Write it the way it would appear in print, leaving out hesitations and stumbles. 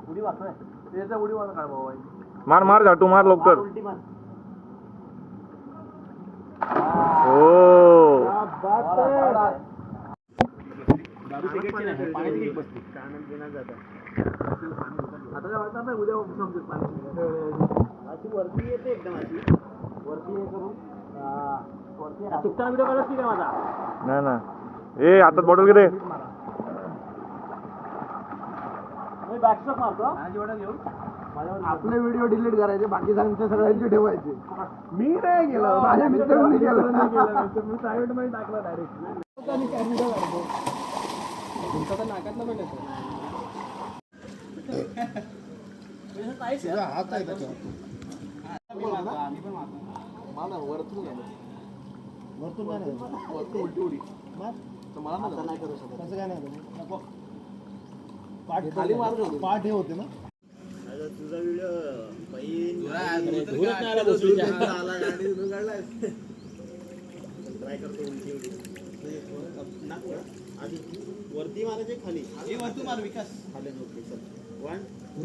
उडी मारतोय त्याचा उडी मार काय भाऊ मार मार झाटू मार लवकर उलटी मार ओ बात दारू सिगरेटची नाही पाण्याची केक बसते कानात बिना जाता आता काय वाटतं ना उद्या समजेल पाणी अशी वरती येते एकदम अशी वरती हे करून वरती तुटताना व्हिडिओ काढलास की काय माझा नाही ना ए हातात बॉटल घे रे मी बॅकस्ट्रोक मारतो घेऊन आपले व्हिडिओ डिलीट करायचे बाकीच्यांचे सगळ्यांचे ठेवायचे मी नाही केलं माझ्या मित्रांनी केलं मी प्रायव्हेट मध्ये टाकलं डायरेक्ट तुमचा तर नाकातलं पण येतो हात आहे त्याच्यावर वरतून उलटी उडी मला नाही करू शकत कसं काय नाही पाठ हे होते ना तुझा व्हिडिओ ट्राय करतो उलटी उडी वरती मारायचे खाली वरती मार विकास खाली 1